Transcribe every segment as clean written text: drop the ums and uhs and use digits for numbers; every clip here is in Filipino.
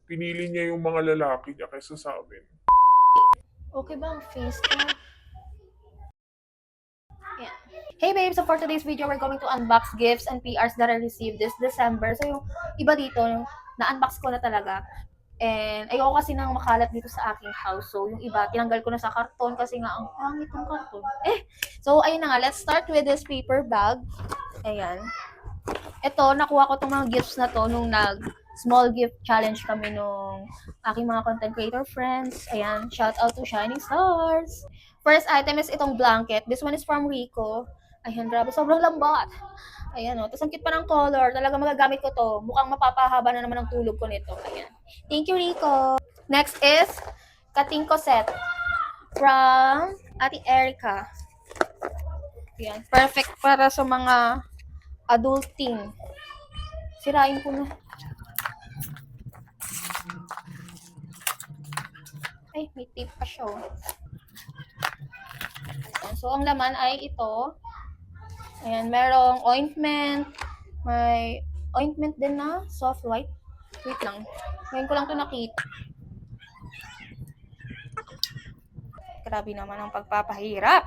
Pinili niya yung mga lalaki niya kaysa sa amin. Okay ba ang face ko? Yeah. Hey babe, so for today's video, we're going to unbox gifts and PRs that I received this December. So yung iba dito, na-unbox ko na talaga. And ayoko kasi nang makalat dito sa aking house. So yung iba, tinanggal ko na sa karton kasi nga ang pangit ng karton. So ayun na nga, let's start with this paper bag. Ayan. Ito, nakuha ko tong mga gifts na to nung small gift challenge kami nung aking mga content creator friends. Ayan, shout out to Shining Stars. First item is itong blanket. This one is from Rico. Ayan, grabe, sobrang lambat. Ayan o, tapos ang cute pa ng color. Talaga magagamit ko to. Mukhang mapapahaba na naman ang tulog ko nito. Ayan. Thank you, Rico. Next is Katingko set from Ate Erica. Ayan, perfect para sa mga adulting. Sirain ko na. Ay, may tape pa siya. So, ang laman ay ito. Ayan, merong ointment. May ointment din na soft white. Wait lang. Ngayon ko lang ito nakita. Grabe naman ang pagpapahirap.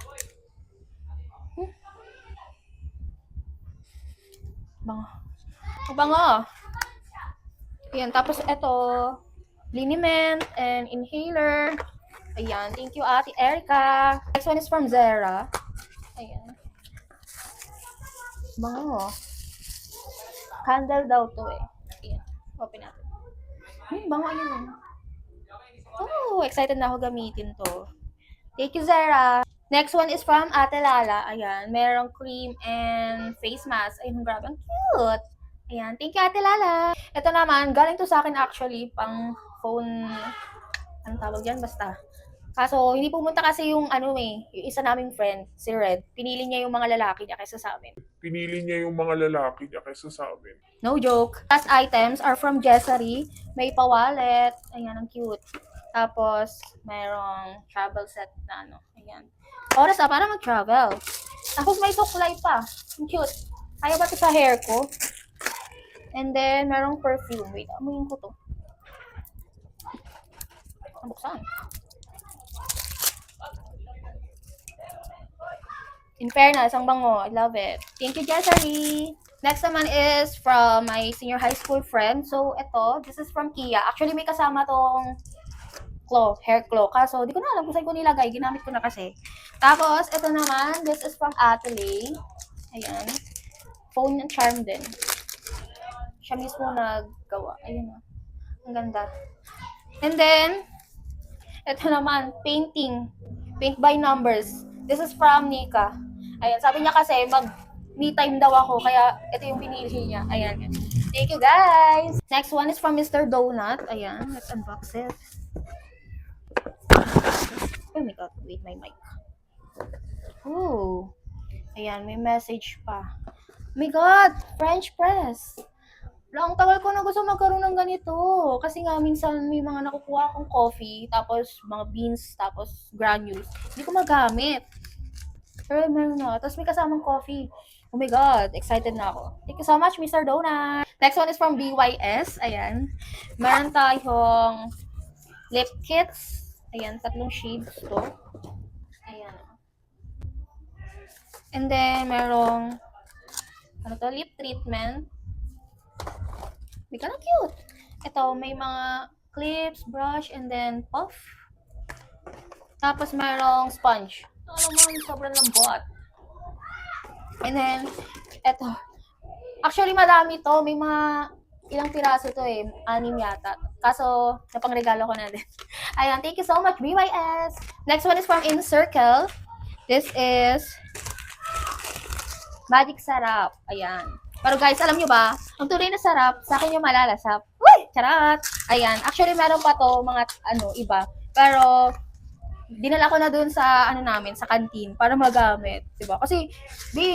Bango. Bango. Ayan, tapos ito, liniment and inhaler. Ayan, thank you Ate Erica. Next one is from Zara. Ayan. Bango. Candle daw to eh. Ayan, open natin. Bango yun. Oh, excited na ako gamitin to. Thank you, Zara. Next one is from Ate Lala. Ayan, merong cream and face mask. Ayun, grabe, ang cute. Ayan, thank you, Ate Lala. Ito naman, galing to sa akin actually, pang phone, anong tawag dyan, basta. Kaso, hindi pumunta kasi yung yung isa naming friend, si Red. Pinili niya yung mga lalaki niya kaysa sa amin. Pinili niya yung mga lalaki niya kaysa sa amin. No joke. Last items are from Jessary. May pa-wallet. Ayan, ang cute. Tapos, mayroong travel set na Ayan. Oras para mag-travel. Tapos may suklay pa. Ang cute. Kaya ba ito sa hair ko? And then, merong perfume. Wait, amuyin ko to. Buksan. In fairness, ang bango. I love it. Thank you, Jessary. Next naman is from my senior high school friend. So, ito, this is from Kia. Actually, may kasama tong hair claw. Kaso, di ko na alam kung saan ko nilagay. Ginamit ko na kasi. Tapos, ito naman, this is from Atelier. Ayan. Phone and charm din. Siya mismo naggawa. Ayun na. Ang ganda. And then, ito naman, painting. Paint by numbers. This is from Nika. Ayan, sabi niya kasi me time daw ako, kaya ito yung pinili niya. Ayan. Thank you, guys! Next one is from Mr. Donut. Ayan, let's unbox it. Oh my god, wait, my mic. Oh. Ayan, may message pa. Oh my god, French press. Ang tagal ko na gusto magkaroon ng ganito. Kasi nga, minsan may mga nakukuha akong coffee, tapos mga beans, tapos granules. Hindi ko magamit. Pero meron na. Tapos may kasamang coffee. Oh my God, excited na ako. Thank you so much, Mr. Donut. Next one is from BYS. Ayan. Meron tayong lip kits. Ayan, 3 shades to. Ayan. And then, merong lip treatment. May ka na cute. Ito, may mga clips, brush, and then puff. Tapos, merong sponge. Alam mo, sobrang lambot. And then, eto. Actually, madami to. May mga ilang piraso to eh. 6 yata. Kaso, napangregalo ko na din. Ayan, thank you so much, BYS. Next one is from Incircle. This is Magic Sarap. Ayan. Pero guys, alam nyo ba, ang tunay na sarap, sa akin yung malalasap. Uy! Charat! Ayan. Actually, meron pa to mga iba. Pero, dinala ko na dun sa namin, sa canteen para magamit, 'di ba? Kasi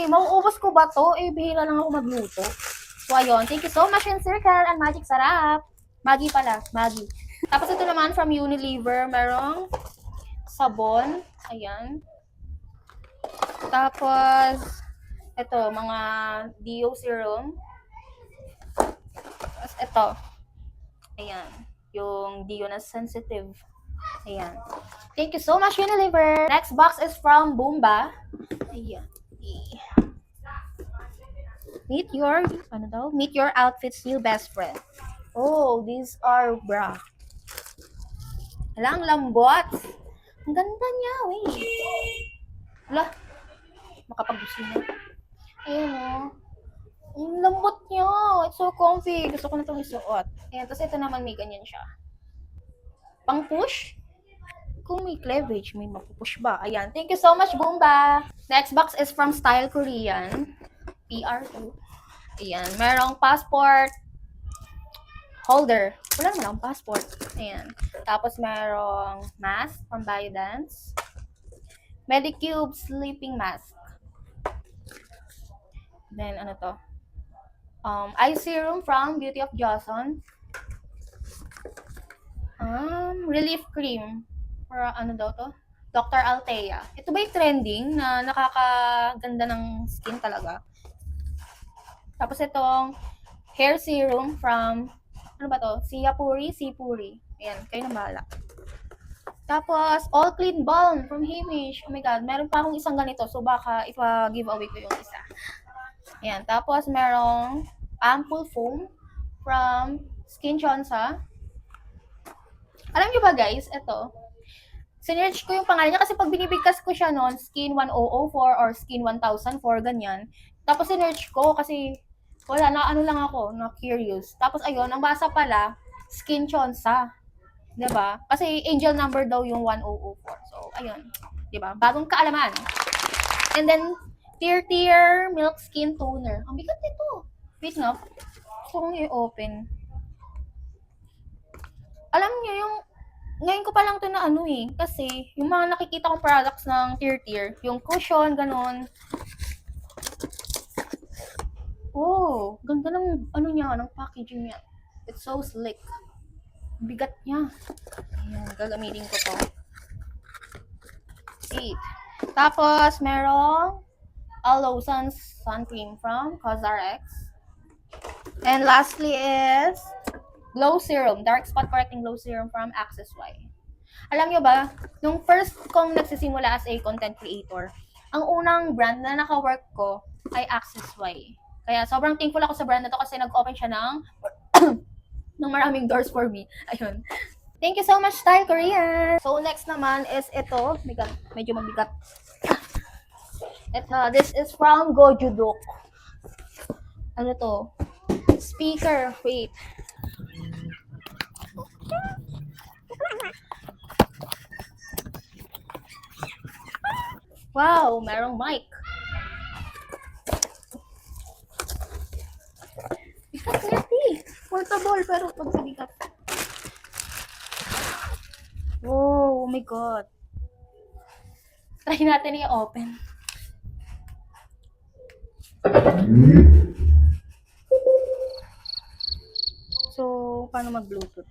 mauubos ko ba 'to? Bihira lang ako magluto. So ayun, thank you so much Incircle and Magic Sarap. Maggie pala, Maggie. Tapos ito naman from Unilever, merong sabon, ayan. Tapos ito, mga Dio serum. Tapos ito. Ayan. Yung di yun as sensitive. Ayan. Thank you so much, Unilever. Next box is from Boomba. Ayan. Meet your, ano daw? Meet your outfit's new best friend. Oh, these are bra. Alang lambot. Ang ganda niya, wait. Wala, makapag-gusto na. Ayan o. Ang lambot niya. It's so comfy. Gusto ko na itong isuot. Ayan, tapos ito naman may ganyan siya. Pang push? Kung may cleavage, may mapupush ba? Ayan. Thank you so much, Boomba. Next box is from Style Korean. PR2. Ayan. Merong passport holder. Wala naman akong passport. Ayan. Tapos merong mask from Biodance. Medicube sleeping mask. Then, ano to? Eye serum from Beauty of Johnson. Relief cream. Or ano daw to? Dr. Althea. Ito ba yung trending na nakakaganda ng skin talaga? Tapos itong hair serum from, ano ba to? Sipuri. Ayan, kayo na bahala. Tapos, all clean balm from Hamish. Oh my God, meron pa akong isang ganito. So, baka ipa-giveaway ko yung isa. Ayan, tapos merong ampoule foam from Skin Chonsa. Alam niyo ba guys, ito, sinearch ko yung pangalan niya kasi pag binibigkas ko siya noon, Skin 1004 or Skin 1004, ganyan. Tapos sinearch ko kasi wala, na ano lang ako, na curious. Tapos ayun, ang basa pala, Skin Chonsa. 'Di ba? Kasi angel number daw yung 1004. So, ayun. 'Di ba? Bagong kaalaman. And then, Tear Milk Skin Toner. Ang bigat nito. Wait nga. Gusto kong i-open. Alam niyo yung ngayon ko pa lang to na ano eh. Kasi, yung mga nakikita kong products ng Tear, yung cushion, ganun. Oh, ganda ng ano niya, ng packaging niya. It's so slick. Bigat niya. Ayan, gagamitin ko to. Wait. Tapos, merong Aloe Sun Cream from CosRX. And lastly is Glow Serum, Dark Spot Correcting Glow Serum from Access Y. Alam nyo ba, nung first kong nagsisimula as a content creator, ang unang brand na naka-work ko ay Access Y. Kaya sobrang thankful ako sa brand na to kasi nag-open siya ng ng maraming doors for me. Ayun. Thank you so much, Style Korean! So, next naman is ito. Medyo mabigat. Ito, this is from Gojudok. Ano to? Speaker. Wait. Wow, merong mic. Bigat nga eh. Portable, pero magsabigat. Oh my God. Try natin i-open. So, paano mag-Bluetooth?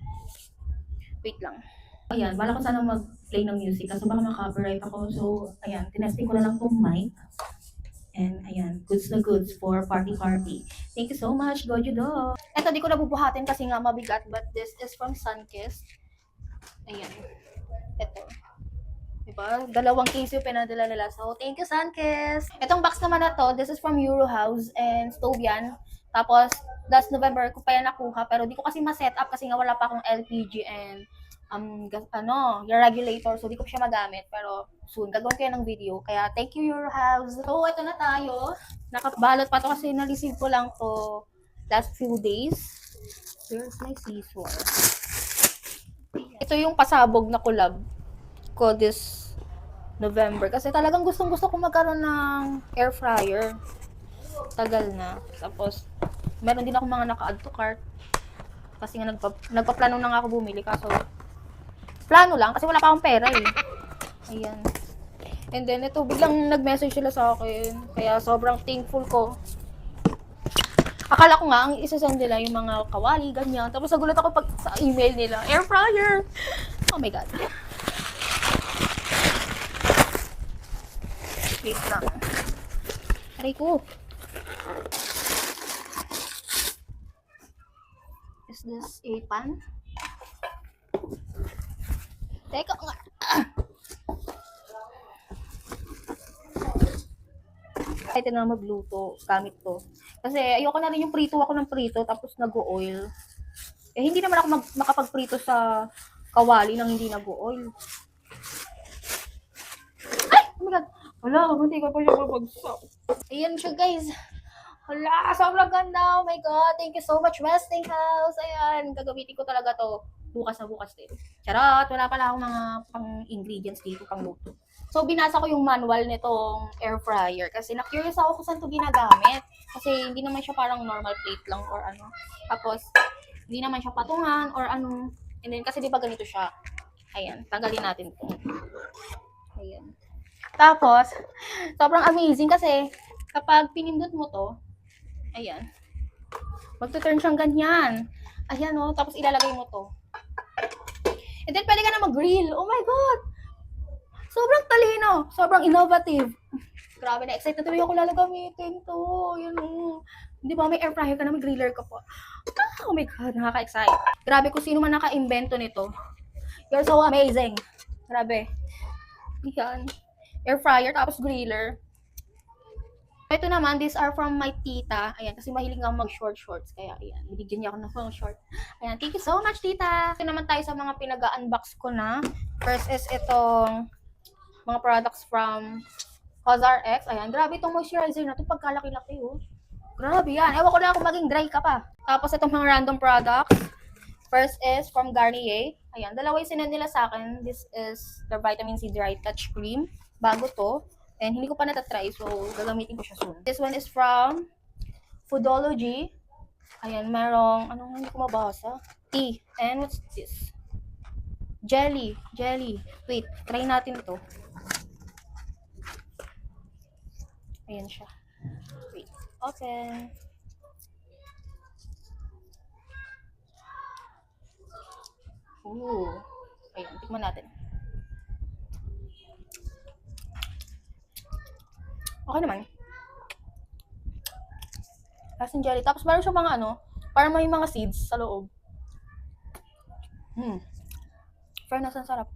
Wait lang. Ayan, wala ko sana mag-play ng music kasi baka ma-copyright ako. So, ayan, tinesting ko na lang itong mic. And ayan, goods na goods for party. Thank you so much, Gojudo. Ito, di ko nabubuhatin kasi nga mabigat, but this is from Sunkist. Ayan. Ito. Diba? Dalawang case yung pinadala nila. So, thank you, Sunkist. Itong box naman na to, this is from Eurohouse and stove yan. Tapos, last November ko pa yan nakuha, pero di ko kasi ma-set up kasi nga wala pa akong LPG and yung regulator, so di ko siya magamit, pero soon gagawin ko yan ng video, kaya thank you Eurohouse. So ito na tayo, nakabalot pa to kasi na-receive ko lang to last few days. Here's my scissor. Ito yung pasabog na collab ko this November kasi talagang gustong gusto ko magkaroon ng air fryer, tagal na. Tapos meron din ako mga naka-add to cart kasi nga nagpaplano na nga ako bumili, kaso plano lang kasi wala pa akong pera eh. Ayan. And then ito, biglang nag-message sila sa akin. Kaya sobrang thankful ko. Akala ko nga, ang isa-send nila yung mga kawali, ganyan. Tapos nagulat ako pag sa email nila, air fryer! Oh my God. Wait lang. Aray ko. Is this a pan? Teka nga. Kahit na magluto gamit to. Kasi ayoko na rin yung prito ako ng prito tapos nag-oil. Eh hindi naman ako makapagprito sa kawali nang hindi nag-oil. Ay! Oh my god. Wala, hindi ko pa siya mabagsak. Ayan siya guys. Wala, sobrang ganda. Oh my god. Thank you so much Westinghouse. Ayan, gagamitin ko talaga to. Bukas na bukas din. Charot, wala pala akong mga pang-ingredients dito, pang luto. So, binasa ko yung manual nitong air fryer kasi na-curious ako kung saan ito ginagamit. Kasi hindi naman siya parang normal plate lang or ano. Tapos, hindi naman siya patungan or ano. And then, kasi di ba ganito siya. Ayan, tanggalin natin ito. Ayan. Tapos, sobrang amazing kasi kapag pinindot mo to, ayan, magtuturn siyang ganyan. Ayan o, tapos ilalagay mo to. And then, pwede ka na mag-grill. Oh my God! Sobrang talino. Sobrang innovative. Grabe, na-excite na tuloy ako lalagamitin to. Ayan o. Di ba, may air fryer ka na, may griller ka pa. Oh my God, nakaka-excite. Grabe kung sino man naka-invento nito. You're so amazing. Grabe. Ayan. Air fryer, tapos griller. Ito naman, these are from my tita. Ayan, kasi mahilig nga mag-shorts. Kaya, ayan, binigyan niya ako ng phone short. Ayan, thank you so much, tita. Ito naman tayo sa mga pinag-unbox ko na. First is itong mga products from CosRX. Ayan, grabe itong moisturizer na ito. Pagkalaki-laki, oh. Grabe yan. Ewan ko na kung maging dry ka pa. Tapos itong mga random products. First is from Garnier. Ayan, dalawa yung sinend nila sa akin. This is the Vitamin C Dry Touch Cream. Bago to. And hindi ko pa natatry, so gagamitin ko siya soon. This one is from Foodology. Ayan, merong, anong hindi ko mabasa? Tea. And what's this? Jelly. Wait, try natin to. Ayan siya. Wait, open. Ooh. Ayan, tikman natin. Okay naman. Lasang jelly. Tapos meron siya mga ano, parang may mga seeds sa loob. Fairness, ang sarap.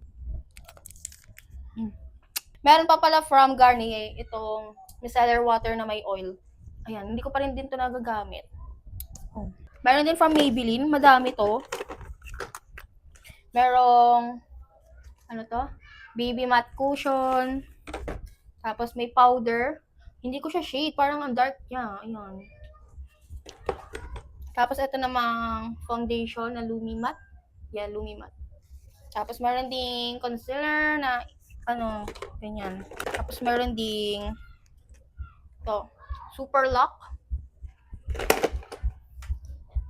Meron pa pala from Garnier, itong micellar water na may oil. Ayan, hindi ko pa rin din to nagagamit. Meron din from Maybelline, madami to. Merong, ano to? Baby matte cushion. Tapos may powder. Hindi ko siya shade, parang ang dark niya. Ayan. Tapos ito namang foundation na Lumi Matte. Yeah, Lumi Matte. Tapos meron ding concealer na ano, ganyan. Tapos meron ding to, Super Lock.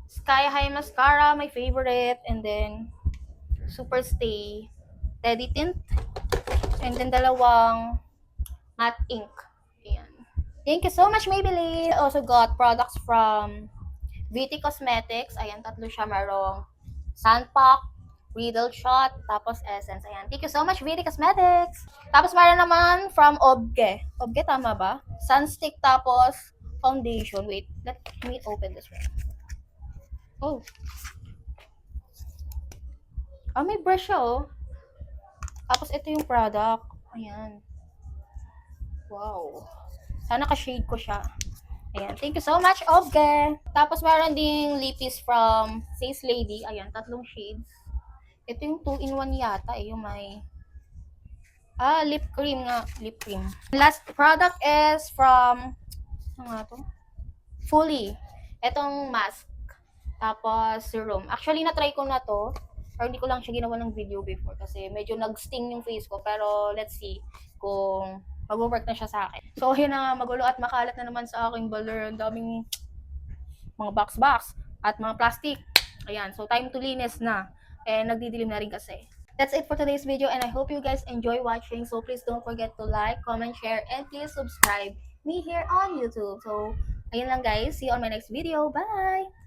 Sky High Mascara, my favorite. And then Super Stay Teddy Tint. And then dalawang matte ink. Ayan. Thank you so much, Maybelline. I also got products from Beauty Cosmetics. Ayan, tatlo siya. Merong Sunpack, Riddle Shot, tapos Essence. Ayan. Thank you so much, Beauty Cosmetics. Tapos meron naman from Obge. Obge, tama ba? Sunstick, tapos foundation. Wait, let me open this one. Oh. Ah, may brush siya, oh. Tapos ito yung product. Ayan. Wow. Sana ka-shade ko siya. Ayan. Thank you so much, Obge. Tapos meron ding lippies from Face Lady. Ayan, tatlong shades. Ito yung 2-in-1 yata eh. Yung may lip cream nga. Lip cream. Last product is from ano nga to? Fully. Itong mask. Tapos serum. Actually, na-try ko na to. Pero hindi ko lang siya ginawa ng video before kasi medyo nag-sting yung face ko. Pero let's see kung mag-work na siya sa akin. So, yun na nga, magulo at makalat na naman sa aking baler. Ang daming mga box at mga plastic. Ayan, so time to linis na. And nagdidilim na rin kasi. That's it for today's video and I hope you guys enjoy watching. So, please don't forget to like, comment, share, and please subscribe me here on YouTube. So, ayun lang guys. See you on my next video. Bye!